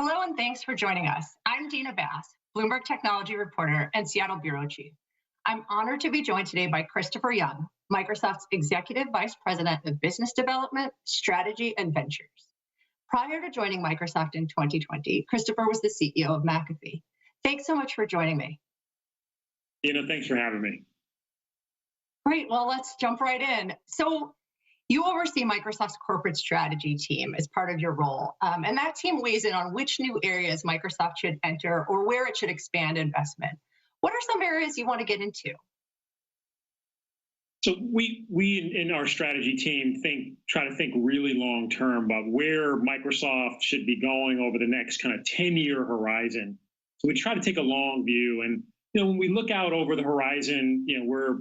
Hello and thanks for joining us. I'm Dina, Bloomberg Technology reporter and Seattle bureau chief. I'm honored to be joined today by Christopher Young, Microsoft's Executive Vice President of Business Development, Strategy, and Ventures. Prior to joining Microsoft in 2020, Christopher was the CEO of McAfee. Thanks so much for joining me. Dina, thanks for having me. Great, well, let's jump right in. So you oversee Microsoft's corporate strategy team as part of your role, and that team weighs in on which new areas Microsoft should enter or where it should expand investment. What are some areas you want to get into? So we in our strategy team try to think really long term about where Microsoft should be going over the next kind of 10-year horizon. So we try to take a long view, and when we look out over the horizon, we're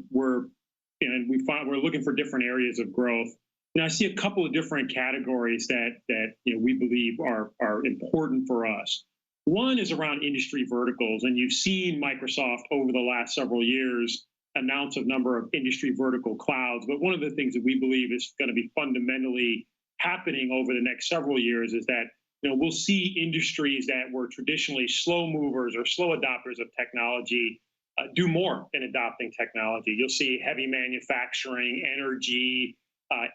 looking for different areas of growth. I see a couple of different categories that we believe are important for us. One is around industry verticals, and you've seen Microsoft over the last several years announce a number of industry vertical clouds. But one of the things that we believe is going to be fundamentally happening over the next several years is that we'll see industries that were traditionally slow movers or slow adopters of technology do more in adopting technology. You'll see heavy manufacturing, energy,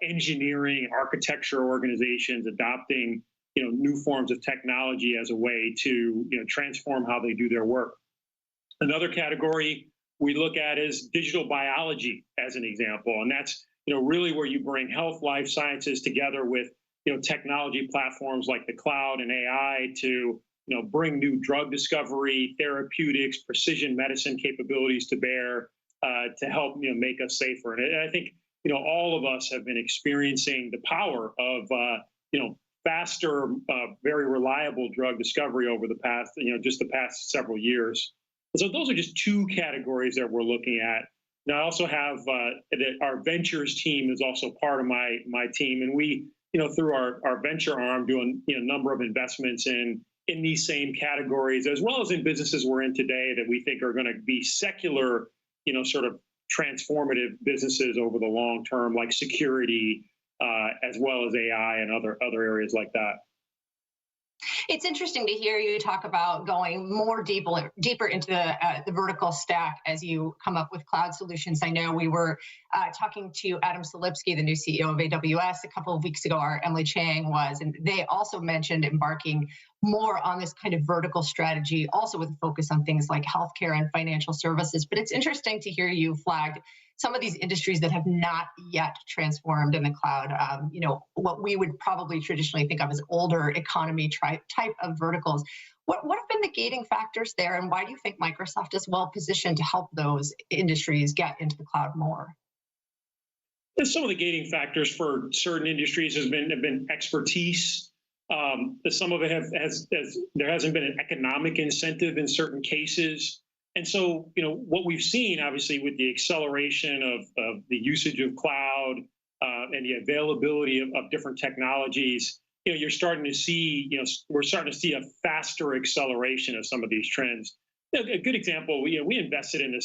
engineering, architecture organizations adopting new forms of technology as a way to transform how they do their work. Another category we look at is digital biology as an example, and that's really where you bring health, life sciences together with technology platforms like the cloud and AI to bring new drug discovery, therapeutics, precision medicine capabilities to bear to help make us safer. And I think all of us have been experiencing the power of faster, very reliable drug discovery over the past just the past several years. And so those are just two categories that we're looking at. Now I also have our ventures team is also part of my team, and we through our venture arm doing a number of investments in these same categories, as well as in businesses we're in today that we think are going to be secular, sort of transformative businesses over the long term, like security, as well as AI and other areas like that. It's interesting to hear you talk about going more deeper into the vertical stack as you come up with cloud solutions. I know we were talking to Adam Selipsky, the new CEO of AWS, a couple of weeks ago, our Emily Chang was, and they also mentioned embarking more on this kind of vertical strategy, also with a focus on things like healthcare and financial services. But it's interesting to hear you flag some of these industries that have not yet transformed in the cloud, what we would probably traditionally think of as older economy type of verticals. What have been the gating factors there, and why do you think Microsoft is well positioned to help those industries get into the cloud more? Some of the gating factors for certain industries have been expertise. Some of it there hasn't been an economic incentive in certain cases. And so, what we've seen, obviously, with the acceleration of the usage of cloud and the availability of different technologies, you're starting to see, we're starting to see a faster acceleration of some of these trends. A good example, we invested in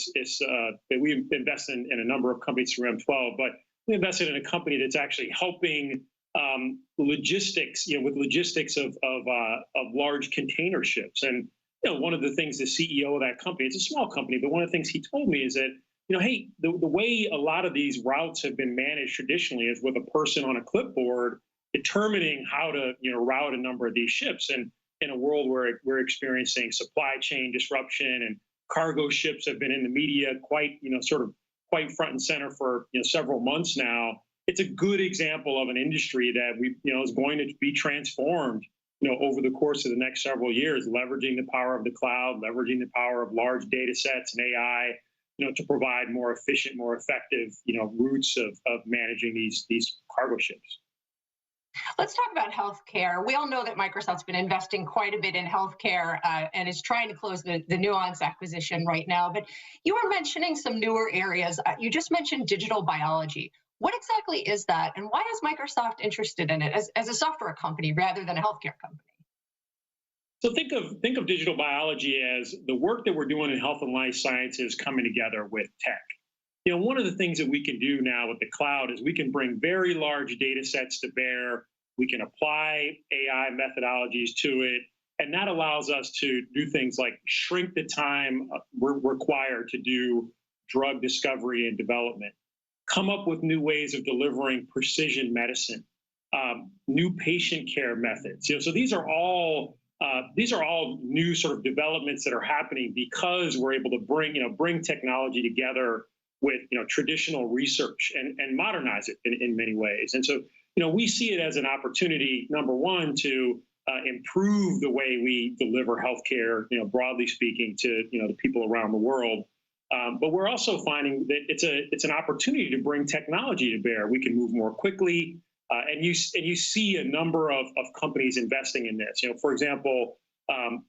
we invest in a number of companies through M12, but we invested in a company that's actually helping logistics, with logistics of large container ships. And one of the things the CEO of that company, it's a small company, but one of the things he told me is that, hey, the way a lot of these routes have been managed traditionally is with a person on a clipboard determining how to, route a number of these ships. And in a world where we're experiencing supply chain disruption and cargo ships have been in the media quite front and center for several months now, it's a good example of an industry that is going to be transformed over the course of the next several years, leveraging the power of the cloud, leveraging the power of large data sets and AI, to provide more efficient, more effective, routes of managing these cargo ships. Let's talk about healthcare. We all know that Microsoft's been investing quite a bit in healthcare and is trying to close the Nuance acquisition right now. But you were mentioning some newer areas. You just mentioned digital biology. What exactly is that, and why is Microsoft interested in it as a software company rather than a healthcare company? So think of digital biology as the work that we're doing in health and life sciences coming together with tech. One of the things that we can do now with the cloud is we can bring very large data sets to bear. We can apply AI methodologies to it. And that allows us to do things like shrink the time we're required to do drug discovery and development, come up with new ways of delivering precision medicine, new patient care methods. So these are all new sort of developments that are happening because we're able to bring technology together with traditional research and modernize it in many ways. And so we see it as an opportunity, number one, to improve the way we deliver healthcare, broadly speaking, to the people around the world. But we're also finding that it's an opportunity to bring technology to bear. We can move more quickly, and you see a number of companies investing in this. For example,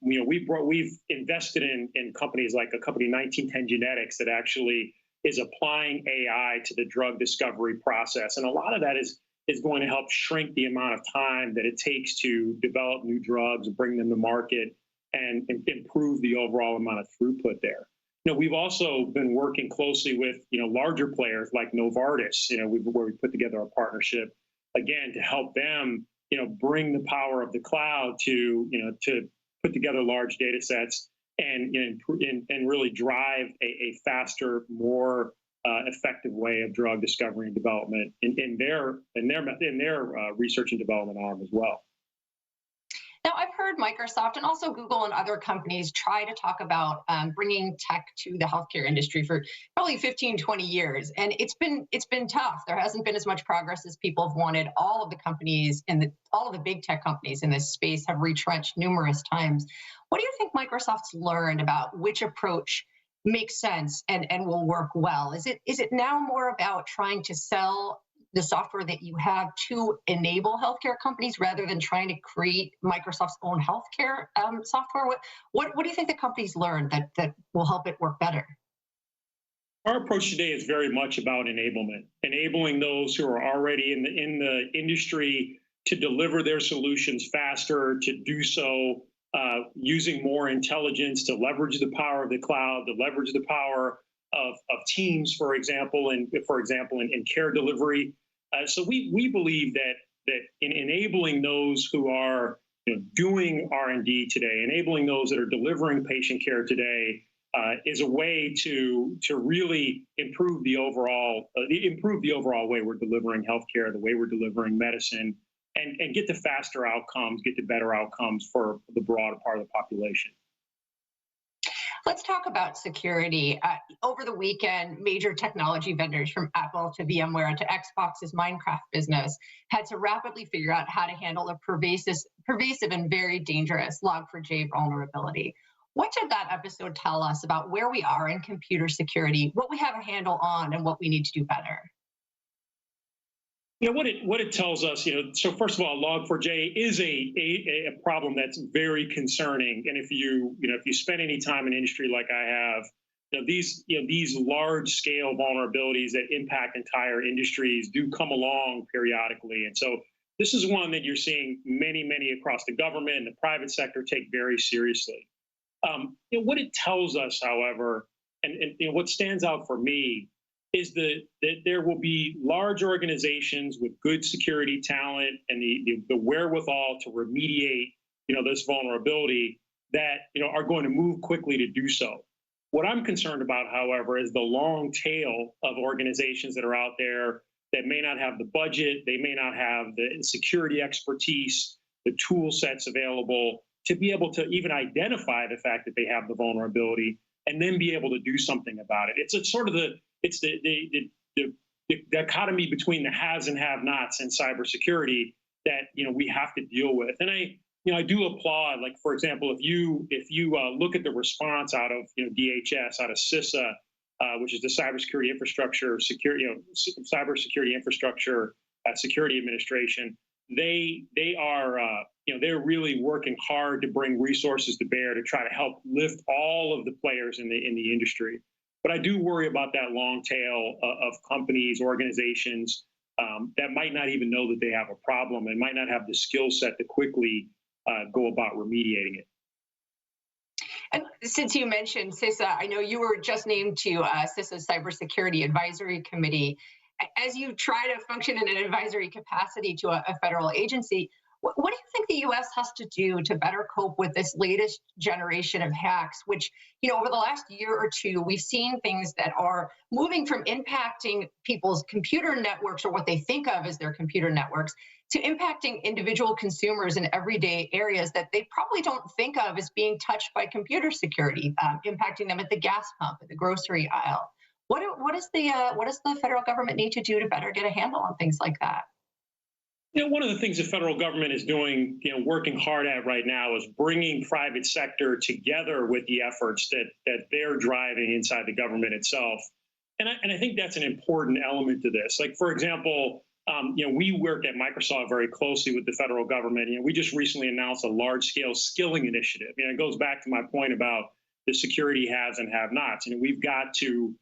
we've invested in companies like a company 1910 Genetics that actually is applying AI to the drug discovery process, and a lot of that is going to help shrink the amount of time that it takes to develop new drugs, bring them to market, and improve the overall amount of throughput there. We've also been working closely with larger players like Novartis, where we put together a partnership again to help them bring the power of the cloud to put together large data sets and really drive a faster, more effective way of drug discovery and development in their research and development arm as well. Now, I've heard Microsoft and also Google and other companies try to talk about bringing tech to the healthcare industry for probably 15, 20 years. And it's been tough. There hasn't been as much progress as people have wanted. All of the companies all of the big tech companies in this space have retrenched numerous times. What do you think Microsoft's learned about which approach makes sense and will work well? Is it now more about trying to sell the software that you have to enable healthcare companies rather than trying to create Microsoft's own healthcare software? What do you think the companies learned that will help it work better? Our approach today is very much about enabling those who are already in the industry to deliver their solutions faster, to do so using more intelligence, to leverage the power of the cloud, to leverage the power of teams, for example, in care delivery. So we believe that in enabling those who are doing R&D today, enabling those that are delivering patient care today, is a way to really improve the overall way we're delivering healthcare, the way we're delivering medicine, and get to faster outcomes, get to better outcomes for the broader part of the population. Let's talk about security. Over the weekend, major technology vendors from Apple to VMware to Xbox's Minecraft business had to rapidly figure out how to handle a pervasive and very dangerous Log4j vulnerability. What did that episode tell us about where we are in computer security, what we have a handle on, and what we need to do better? What it tells us, so first of all, Log4j is a problem that's very concerning. And if you spend any time in industry like I have, these large scale vulnerabilities that impact entire industries do come along periodically. And so this is one that you're seeing many across the government and the private sector take very seriously. What it tells us, however, and what stands out for me is that there will be large organizations with good security talent and the wherewithal to remediate, this vulnerability that, are going to move quickly to do so. What I'm concerned about, however, is the long tail of organizations that are out there that may not have the budget, they may not have the security expertise, the tool sets available to be able to even identify the fact that they have the vulnerability and then be able to do something about it. It's sort of the dichotomy between the haves and have-nots in cybersecurity that we have to deal with. And I do applaud, like, for example, if you look at the response out of DHS, out of CISA, which is the Cybersecurity Infrastructure Cybersecurity Infrastructure Security Administration, they are they're really working hard to bring resources to bear to try to help lift all of the players in the industry. But I do worry about that long tail of companies, organizations that might not even know that they have a problem and might not have the skill set to quickly go about remediating it. And since you mentioned CISA, I know you were just named to CISA's Cybersecurity Advisory Committee. As you try to function in an advisory capacity to a federal agency, What do you think the U.S. has to do to better cope with this latest generation of hacks, which, over the last year or two, we've seen things that are moving from impacting people's computer networks or what they think of as their computer networks to impacting individual consumers in everyday areas that they probably don't think of as being touched by computer security, impacting them at the gas pump, at the grocery aisle. What does the federal government need to do to better get a handle on things like that? One of the things the federal government is doing, working hard at right now is bringing private sector together with the efforts that they're driving inside the government itself. And I think that's an important element to this. Like, for example, we work at Microsoft very closely with the federal government. We just recently announced a large-scale skilling initiative. It goes back to my point about the security haves and have-nots. We've got to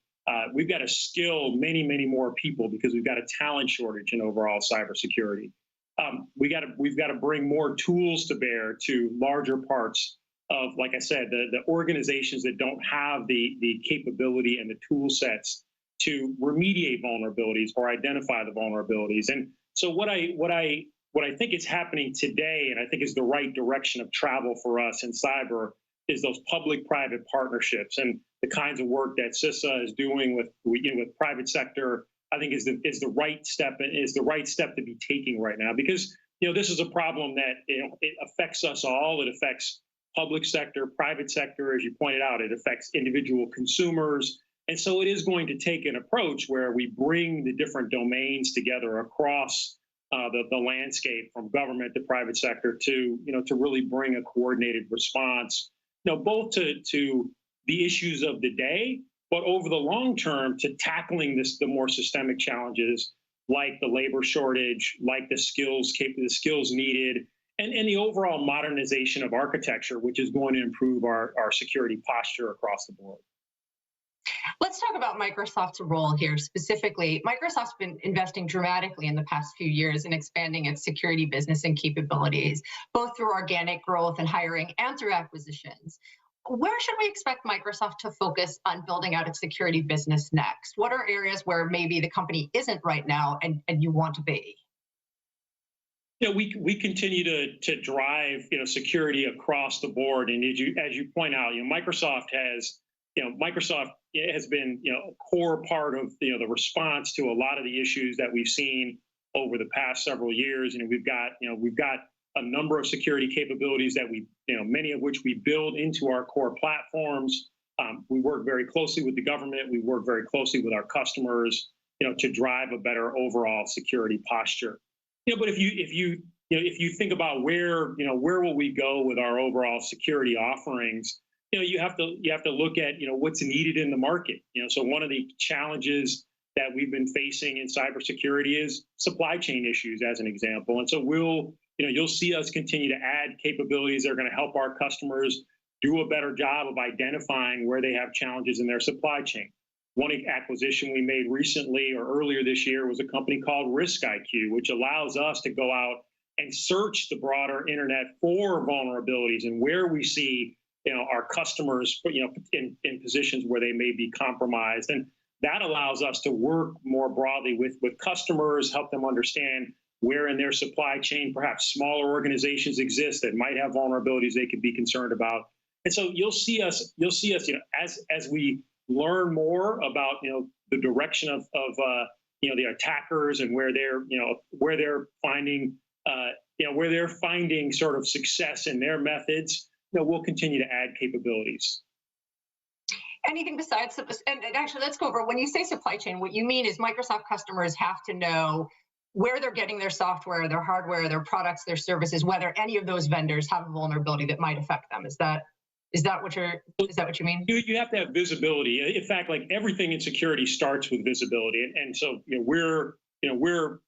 skill many, many more people because we've got a talent shortage in overall cybersecurity. We've got to bring more tools to bear to larger parts of, like I said, the organizations that don't have the capability and the tool sets to remediate vulnerabilities or identify the vulnerabilities. And so what I think is happening today, and I think is the right direction of travel for us in cyber, is those public-private partnerships and the kinds of work that CISA is doing with private sector. I think is the right step to be taking right now, because this is a problem that it affects us all. It affects public sector, private sector, as you pointed out. It affects individual consumers, and so it is going to take an approach where we bring the different domains together across the landscape, from government to private sector, to really bring a coordinated response, both to the issues of the day, but over the long term to tackling the more systemic challenges like the labor shortage, like the skills needed, and the overall modernization of architecture, which is going to improve our security posture across the board. Let's talk about Microsoft's role here specifically. Microsoft's been investing dramatically in the past few years in expanding its security business and capabilities, both through organic growth and hiring and through acquisitions. Where should we expect Microsoft to focus on building out its security business next? What are areas where maybe the company isn't right now and you want to be? We continue to drive security across the board, and as you point out, Microsoft has been a core part of the response to a lot of the issues that we've seen over the past several years. We've got a number of security capabilities that many of which we build into our core platforms. We work very closely with the government. We work very closely with our customers, to drive a better overall security posture. But if you think about where will we go with our overall security offerings, you have to look at what's needed in the market. So one of the challenges that we've been facing in cybersecurity is supply chain issues, as an example. And so you'll see us continue to add capabilities that are going to help our customers do a better job of identifying where they have challenges in their supply chain. One acquisition we made recently or earlier this year was a company called Risk IQ, which allows us to go out and search the broader internet for vulnerabilities and where we see our customers in positions where they may be compromised. And that allows us to work more broadly with customers, help them understand where in their supply chain perhaps smaller organizations exist that might have vulnerabilities they could be concerned about. And so you'll see us as we learn more about the direction of the attackers and where they're finding sort of success in their methods. We'll continue to add capabilities. Anything besides, and actually, let's go over, when you say supply chain, what you mean is Microsoft customers have to know where they're getting their software, their hardware, their products, their services, whether any of those vendors have a vulnerability that might affect them. Is that what you mean? You have to have visibility. In fact, like everything in security starts with visibility. And so we're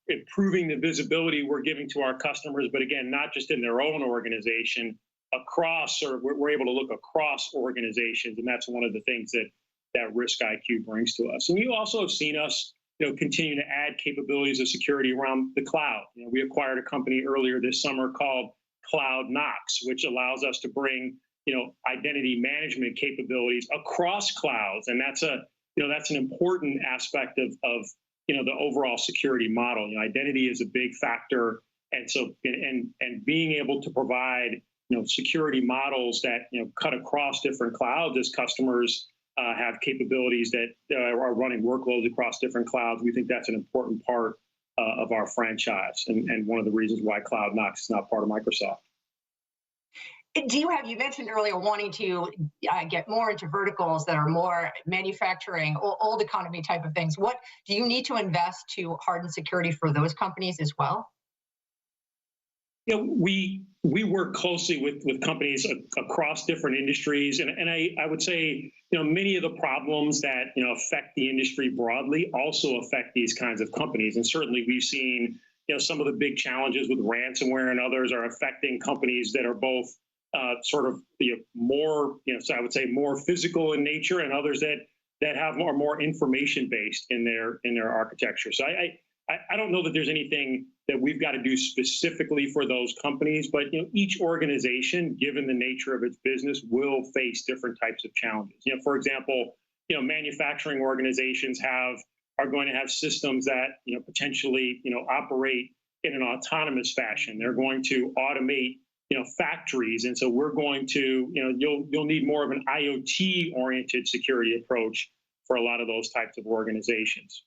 improving the visibility we're giving to our customers, but again, not just in their own organization, we're able to look across organizations, and that's one of the things that Risk IQ brings to us. And you also have seen us continue to add capabilities of security around the cloud. We acquired a company earlier this summer called Cloud Knox, which allows us to bring identity management capabilities across clouds, and that's an important aspect of the overall security model. Identity is a big factor And so, and being able to provide, security models that, cut across different clouds as customers have capabilities that are running workloads across different clouds. We think that's an important part of our franchise, and one of the reasons why Cloud Knox is not part of Microsoft. You mentioned earlier wanting to get more into verticals that are more manufacturing, old economy type of things. What do you need to invest to harden security for those companies as well? We work closely with companies across different industries, and I would say, many of the problems that affect the industry broadly also affect these kinds of companies. And certainly we've seen, some of the big challenges with ransomware and others are affecting companies that are both sort of more, so I would say more physical in nature, and others that have more information based in their architecture. So I don't know that there's anything that we've got to do specifically for those companies, but each organization, given the nature of its business, will face different types of challenges. For example, manufacturing organizations are going to have systems that potentially operate in an autonomous fashion. They're going to automate factories, and so we're going to you'll need more of an IoT oriented security approach for a lot of those types of organizations.